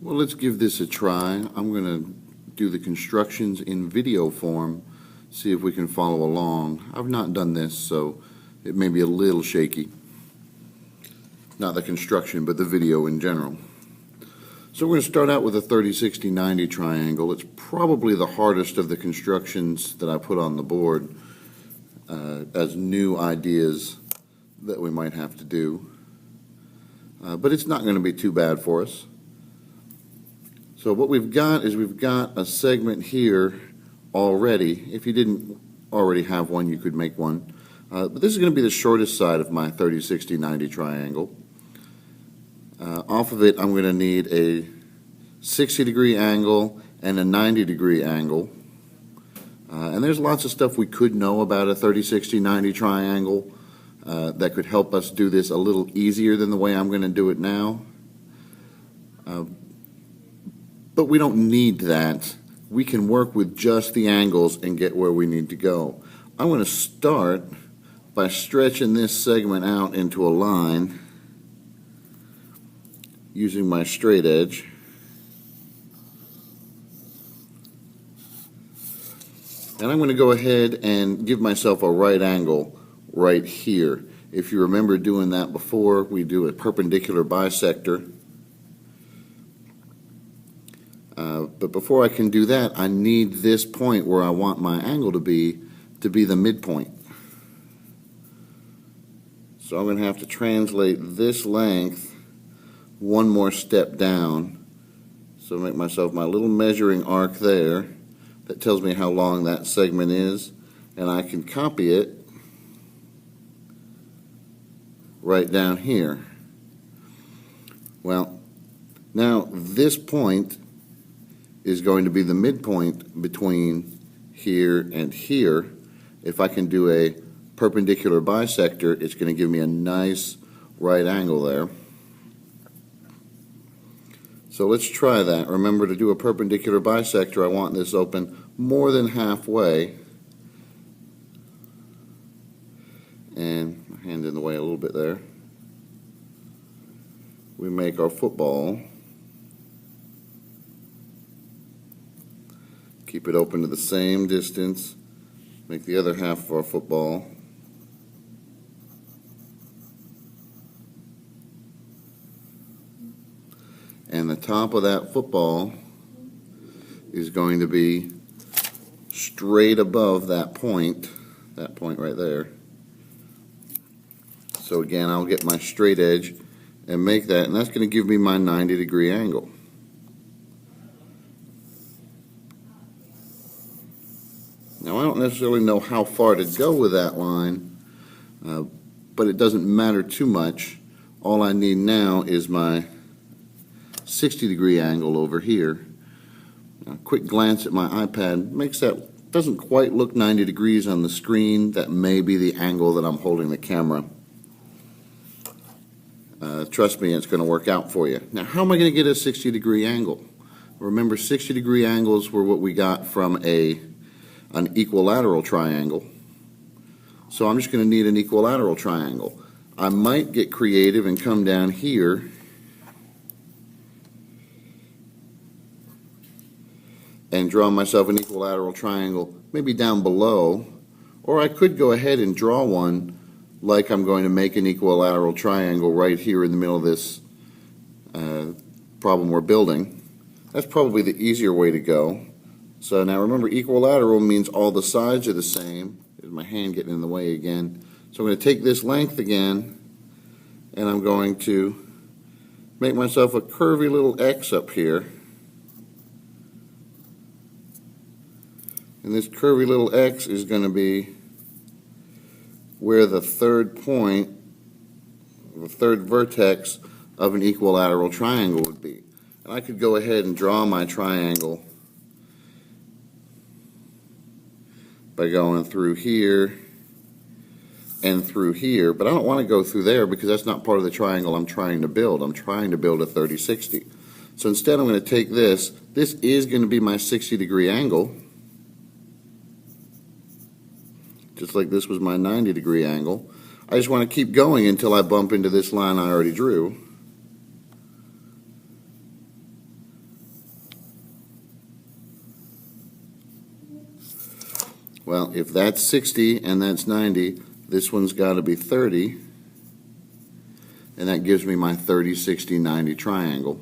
Well, let's give this a try. I'm going to do the constructions in video form, see if we can follow along. I've not done this, so it may be a little shaky. Not the construction, but the video in general. So we're going to start out with a 30, 60, 90 triangle. It's probably the hardest of the constructions that I put on the board as new ideas that we might have to do. But it's not going to be too bad for us. So what we've got is we've got a segment here already. If you didn't already have one, you could make one. But this is going to be the shortest side of my 30, 60, 90 triangle. Off of it, I'm going to need a 60-degree angle and a 90-degree angle. And there's lots of stuff we could know about a 30, 60, 90 triangle that could help us do this a little easier than the way I'm going to do it now. But we don't need that. We can work with just the angles and get where we need to go. I'm going to start by stretching this segment out into a line using my straight edge. And I'm going to go ahead and give myself a right angle right here. If you remember doing that before, we do a perpendicular bisector. But before I can do that, I need this point where I want my angle to be the midpoint. So I'm going to have to translate this length one more step down. So make myself my little measuring arc there that tells me how long that segment is, and I can copy it right down here. Well, now this point is going to be the midpoint between here and here. If I can do a perpendicular bisector, it's going to give me a nice right angle there. So let's try that. Remember, to do a perpendicular bisector, I want this open more than halfway. And my hand in the way a little bit there. We make our football. Keep it open to the same distance. Make the other half of our football. And the top of that football is going to be straight above that point right there. So again, I'll get my straight edge and make that, and that's going to give me my 90-degree angle. Now, I don't necessarily know how far to go with that line, but it doesn't matter too much. All I need now is my 60-degree angle over here. A quick glance at my iPad makes that, doesn't quite look 90 degrees on the screen. That may be the angle that I'm holding the camera. Trust me, it's going to work out for you. Now, how am I going to get a 60-degree angle? Remember, 60-degree angles were what we got from an equilateral triangle. So I'm just going to need an equilateral triangle. I might get creative and come down here and draw myself an equilateral triangle maybe down below, or I could go ahead and draw one like I'm going to make an equilateral triangle right here in the middle of this problem we're building. That's probably the easier way to go. So now remember, equilateral means all the sides are the same. There's my hand getting in the way again. So I'm going to take this length again, and I'm going to make myself a curvy little X up here. And this curvy little X is going to be where the third point, the third vertex of an equilateral triangle would be. And I could go ahead and draw my triangle by going through here and through here, but I don't want to go through there because that's not part of the triangle I'm trying to build. I'm trying to build a 30-60. So instead I'm going to take this. This is going to be my 60-degree angle, just like this was my 90-degree angle. I just want to keep going until I bump into this line I already drew. Well, if that's 60 and that's 90, this one's got to be 30, and that gives me my 30, 60, 90 triangle.